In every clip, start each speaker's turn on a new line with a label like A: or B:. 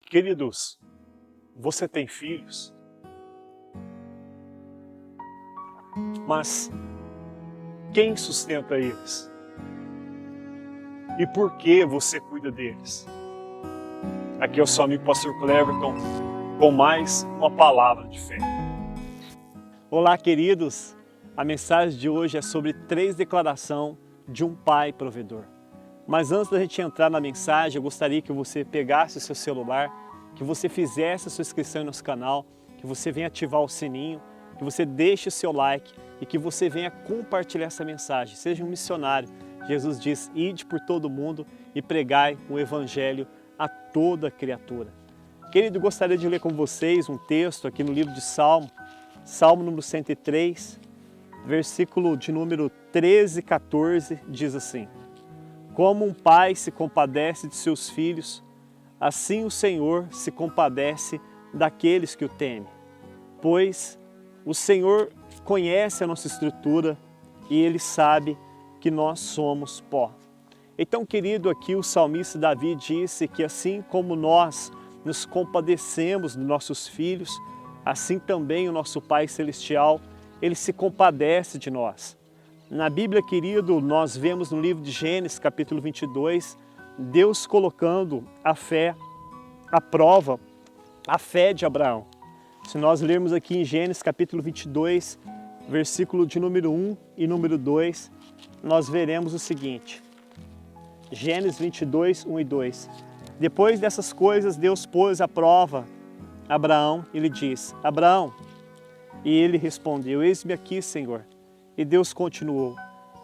A: Queridos, você tem filhos? Mas quem sustenta eles? E por que você cuida deles? Aqui é o seu amigo Pastor Cleverton com mais uma palavra de fé.
B: Olá, queridos! A mensagem de hoje é sobre 3 declarações de um pai provedor. Mas antes da gente entrar na mensagem, eu gostaria que você pegasse o seu celular, que você fizesse a sua inscrição no nosso canal, que você venha ativar o sininho, que você deixe o seu like e que você venha compartilhar essa mensagem. Seja um missionário. Jesus diz, ide por todo o mundo e pregai o evangelho a toda criatura. Querido, gostaria de ler com vocês um texto aqui no livro de Salmo, Salmo número 103, versículo de número 13 e 14, diz assim: Como um pai se compadece de seus filhos, assim o Senhor se compadece daqueles que o temem. Pois o Senhor conhece a nossa estrutura e Ele sabe que nós somos pó. Então, querido, aqui o salmista Davi disse que assim como nós nos compadecemos dos nossos filhos, assim também o nosso Pai Celestial, Ele se compadece de nós. Na Bíblia, querido, nós vemos no livro de Gênesis, capítulo 22, Deus colocando a fé, à prova, a fé de Abraão. Se nós lermos aqui em Gênesis, capítulo 22, versículo de número 1 e número 2, nós veremos o seguinte. Gênesis 22, 1 e 2. Depois dessas coisas, Deus pôs à prova Abraão e lhe disse, Abraão, e ele respondeu, eis-me aqui, Senhor. E Deus continuou,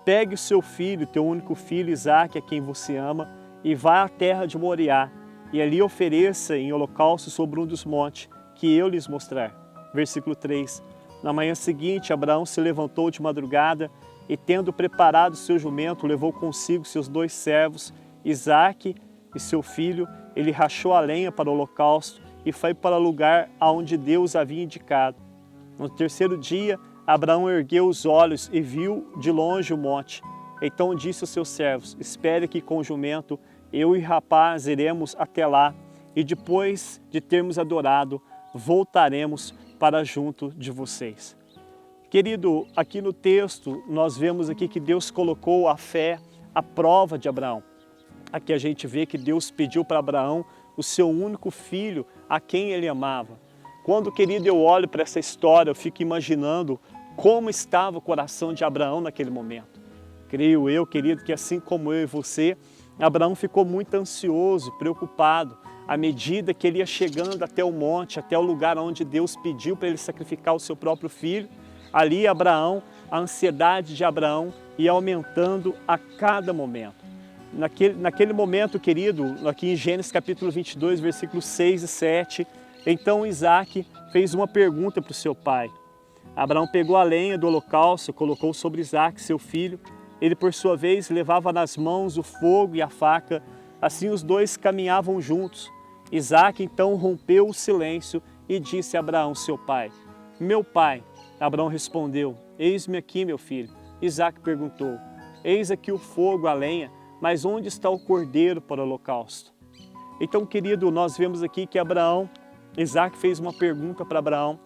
B: pegue o seu filho, teu único filho, Isaque, a quem você ama, e vá à terra de Moriá, e ali ofereça em holocausto sobre um dos montes, que eu lhes mostrar. Versículo 3. Na manhã seguinte, Abraão se levantou de madrugada, e tendo preparado seu jumento, levou consigo seus 2 servos, Isaque e seu filho, ele rachou a lenha para o holocausto, e foi para o lugar aonde Deus havia indicado. No terceiro dia, Abraão ergueu os olhos e viu de longe o monte. Então disse aos seus servos, espere que com o jumento eu e o rapaz iremos até lá, e depois de termos adorado, voltaremos para junto de vocês. Querido, aqui no texto nós vemos aqui que Deus colocou a fé à prova de Abraão. Aqui a gente vê que Deus pediu para Abraão o seu único filho, a quem ele amava. Quando, querido, eu olho para essa história, eu fico imaginando como estava o coração de Abraão naquele momento. Creio eu, querido, que assim como eu e você, Abraão ficou muito ansioso, preocupado, à medida que ele ia chegando até o monte, até o lugar onde Deus pediu para ele sacrificar o seu próprio filho. Ali, Abraão, a ansiedade de Abraão ia aumentando a cada momento. Naquele momento, querido, aqui em Gênesis capítulo 22, versículos 6 e 7, então Isaque fez uma pergunta para o seu pai. Abraão pegou a lenha do holocausto, colocou sobre Isaque, seu filho. Ele, por sua vez, levava nas mãos o fogo e a faca. Assim os dois caminhavam juntos. Isaque então rompeu o silêncio e disse a Abraão, seu pai, meu pai. Abraão respondeu, eis-me aqui, meu filho. Isaque perguntou, eis aqui o fogo, a lenha, mas onde está o cordeiro para o holocausto? Então, querido, nós vemos aqui que Isaque fez uma pergunta para Abraão,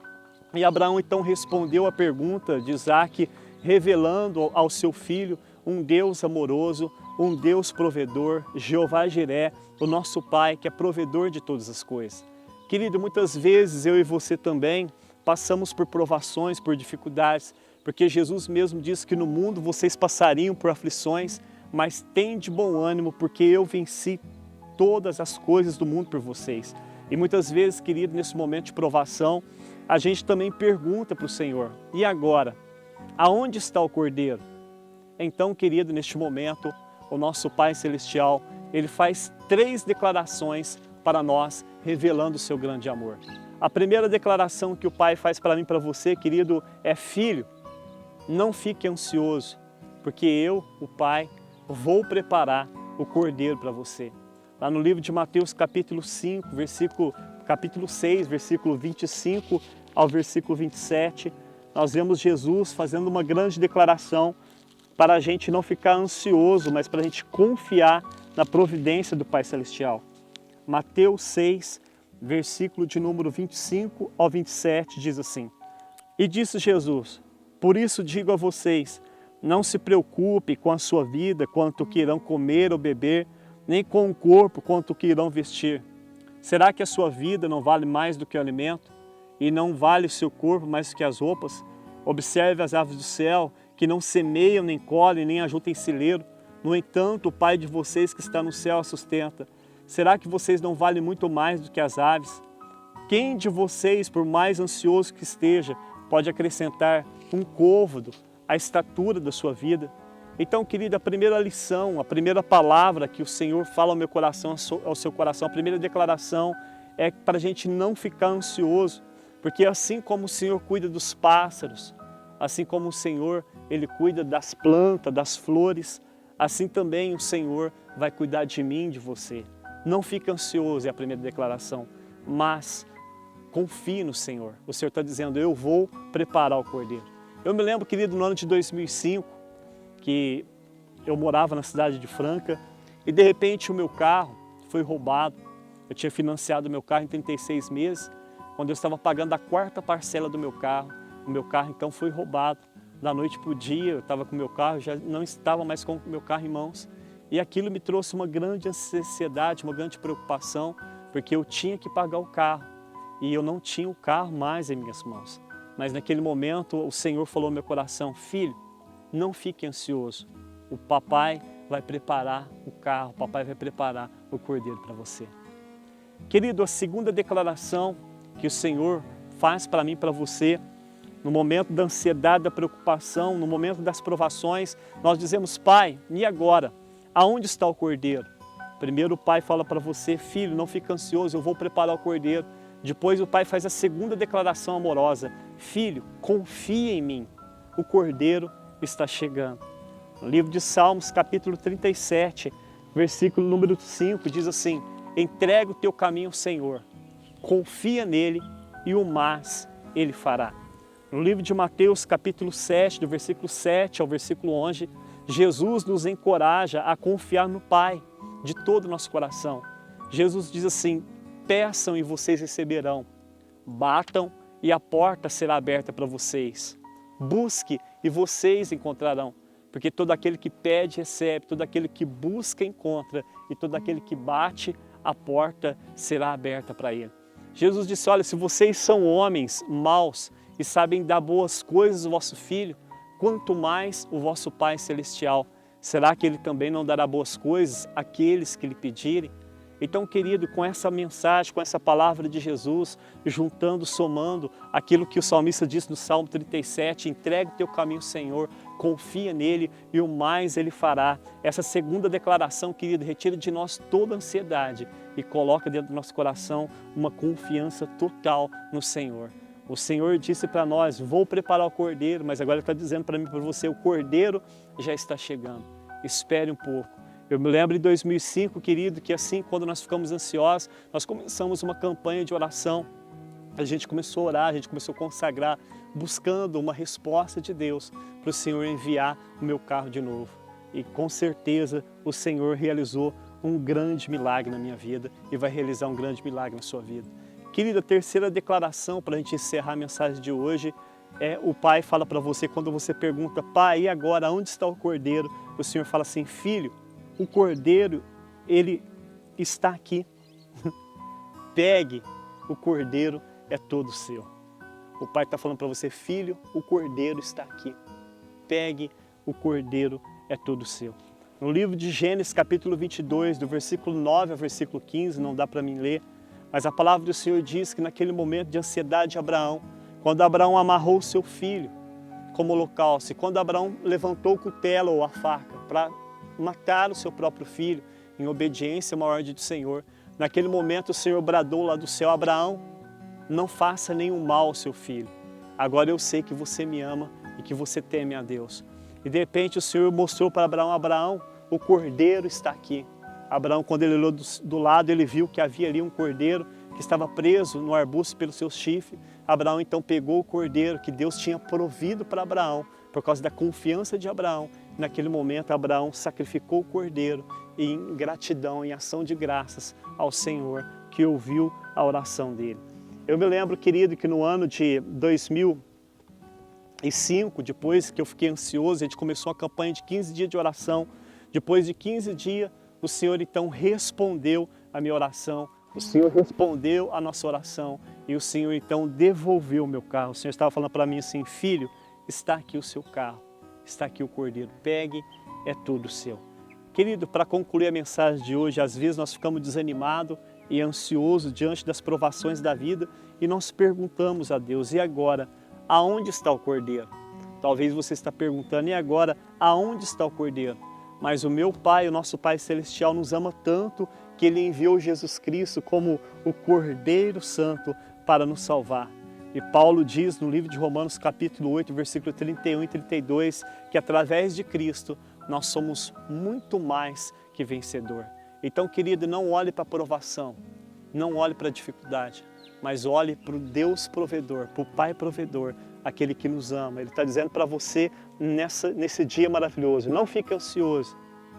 B: e Abraão então respondeu a pergunta de Isaque, revelando ao seu filho um Deus amoroso, um Deus provedor, Jeová Jiré, o nosso Pai, que é provedor de todas as coisas. Querido, muitas vezes eu e você também passamos por provações, por dificuldades, porque Jesus mesmo disse que no mundo vocês passariam por aflições, mas tende bom ânimo, porque eu venci todas as coisas do mundo por vocês. E muitas vezes, querido, nesse momento de provação, a gente também pergunta para o Senhor, e agora? Aonde está o Cordeiro? Então, querido, neste momento, o nosso Pai Celestial, Ele faz 3 declarações para nós, revelando o seu grande amor. A primeira declaração que o Pai faz para mim e para você, querido, é: filho, não fique ansioso, porque eu, o Pai, vou preparar o Cordeiro para você. Lá no livro de Mateus capítulo 5, capítulo 6, versículo 25 ao versículo 27, nós vemos Jesus fazendo uma grande declaração para a gente não ficar ansioso, mas para a gente confiar na providência do Pai Celestial. Mateus 6, versículo de número 25 ao 27, diz assim: E disse Jesus: Por isso digo a vocês, não se preocupe com a sua vida, quanto que irão comer ou beber, nem com o corpo, quanto que irão vestir. Será que a sua vida não vale mais do que o alimento? E não vale o seu corpo mais do que as roupas? Observe as aves do céu, que não semeiam, nem colhem, nem ajuntam em celeiro. No entanto, o Pai de vocês que está no céu a sustenta. Será que vocês não valem muito mais do que as aves? Quem de vocês, por mais ansioso que esteja, pode acrescentar um côvado à estatura da sua vida? Então, querida, a primeira lição, a primeira palavra que o Senhor fala ao meu coração, ao seu coração, a primeira declaração é para a gente não ficar ansioso, porque assim como o Senhor cuida dos pássaros, assim como o Senhor, Ele cuida das plantas, das flores, assim também o Senhor vai cuidar de mim, de você. Não fique ansioso, é a primeira declaração, mas confie no Senhor. O Senhor está dizendo, eu vou preparar o cordeiro. Eu me lembro, querido, no ano de 2005, que eu morava na cidade de Franca e de repente o meu carro foi roubado. Eu tinha financiado o meu carro em 36 meses, quando eu estava pagando a 4ª parcela do meu carro. O meu carro então foi roubado. Da noite para o dia eu estava com o meu carro, já não estava mais com o meu carro em mãos. E aquilo me trouxe uma grande ansiedade, uma grande preocupação, porque eu tinha que pagar o carro e eu não tinha o carro mais em minhas mãos. Mas naquele momento o Senhor falou no meu coração, filho, não fique ansioso, o papai vai preparar o carro, o papai vai preparar o cordeiro para você. Querido, a segunda declaração que o Senhor faz para mim e para você, no momento da ansiedade, da preocupação, no momento das provações, nós dizemos, pai, e agora? Aonde está o cordeiro? Primeiro o pai fala para você, filho, não fique ansioso, eu vou preparar o cordeiro. Depois o pai faz a segunda declaração amorosa, filho, confia em mim, o cordeiro está chegando. No livro de Salmos, capítulo 37, versículo número 5, diz assim, entrega o teu caminho ao Senhor, confia nele e o mais ele fará. No livro de Mateus, capítulo 7, do versículo 7 ao versículo 11, Jesus nos encoraja a confiar no Pai de todo o nosso coração. Jesus diz assim, peçam e vocês receberão, batam e a porta será aberta para vocês, busque e vocês encontrarão, porque todo aquele que pede recebe, todo aquele que busca encontra e todo aquele que bate, a porta será aberta para ele. Jesus disse, olha, se vocês são homens maus e sabem dar boas coisas ao vosso filho, quanto mais o vosso Pai Celestial, será que Ele também não dará boas coisas àqueles que lhe pedirem? Então, querido, com essa mensagem, com essa palavra de Jesus, juntando, somando aquilo que o salmista disse no Salmo 37, entrega o teu caminho ao Senhor, confia nele e o mais Ele fará. Essa segunda declaração, querido, retira de nós toda a ansiedade e coloca dentro do nosso coração uma confiança total no Senhor. O Senhor disse para nós, vou preparar o cordeiro, mas agora Ele está dizendo para mim e para você, o cordeiro já está chegando, espere um pouco. Eu me lembro em 2005, querido, que assim, quando nós ficamos ansiosos, nós começamos uma campanha de oração. A gente começou a orar, a gente começou a consagrar, buscando uma resposta de Deus para o Senhor enviar o meu carro de novo. E com certeza o Senhor realizou um grande milagre na minha vida e vai realizar um grande milagre na sua vida. Querida, a terceira declaração para a gente encerrar a mensagem de hoje é o pai fala para você, quando você pergunta, pai, e agora, onde está o cordeiro? O Senhor fala assim, filho, o cordeiro, ele está aqui. Pegue, o cordeiro é todo seu. O pai está falando para você, filho, o cordeiro está aqui. Pegue, o cordeiro é todo seu. No livro de Gênesis, capítulo 22, do versículo 9 ao versículo 15, não dá para mim ler, mas a palavra do Senhor diz que naquele momento de ansiedade de Abraão, quando Abraão amarrou o seu filho como holocausto, e quando Abraão levantou o cutelo ou a faca para matar o seu próprio filho, em obediência a uma ordem do Senhor, naquele momento o Senhor bradou lá do céu, Abraão, não faça nenhum mal ao seu filho. Agora eu sei que você me ama e que você teme a Deus. E de repente o Senhor mostrou para Abraão, Abraão, o cordeiro está aqui. Abraão, quando ele olhou do lado, ele viu que havia ali um cordeiro que estava preso no arbusto pelos seus chifres. Abraão então pegou o cordeiro que Deus tinha provido para Abraão, por causa da confiança de Abraão. Naquele momento, Abraão sacrificou o cordeiro em gratidão, em ação de graças ao Senhor, que ouviu a oração dele. Eu me lembro, querido, que no ano de 2005, depois que eu fiquei ansioso, a gente começou uma campanha de 15 dias de oração. Depois de 15 dias, o Senhor então respondeu a minha oração, o Senhor respondeu a nossa oração e o Senhor então devolveu o meu carro. O Senhor estava falando para mim assim: filho, está aqui o seu carro, está aqui o cordeiro, pegue, é tudo seu. Querido, para concluir a mensagem de hoje, às vezes nós ficamos desanimados e ansiosos diante das provações da vida e nós perguntamos a Deus: e agora, aonde está o cordeiro? Talvez você está perguntando: e agora, aonde está o cordeiro? Mas o meu Pai, o nosso Pai Celestial, nos ama tanto que Ele enviou Jesus Cristo como o Cordeiro Santo para nos salvar. E Paulo diz no livro de Romanos capítulo 8, versículo 31 e 32, que através de Cristo nós somos muito mais que vencedor. Então, querido, não olhe para a provação, não olhe para a dificuldade, mas olhe para o Deus provedor, para o Pai provedor, aquele que nos ama. Ele está dizendo para você nesse dia maravilhoso: não fique ansioso,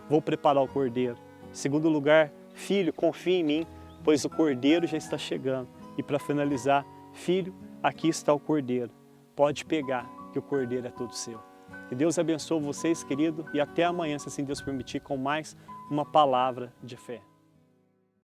B: vou preparar o cordeiro. Em segundo lugar, filho, confie em mim, pois o cordeiro já está chegando. E para finalizar, filho, aqui está o cordeiro, pode pegar, que o cordeiro é todo seu. Que Deus abençoe vocês, querido, e até amanhã, se assim Deus permitir, com mais uma palavra de fé.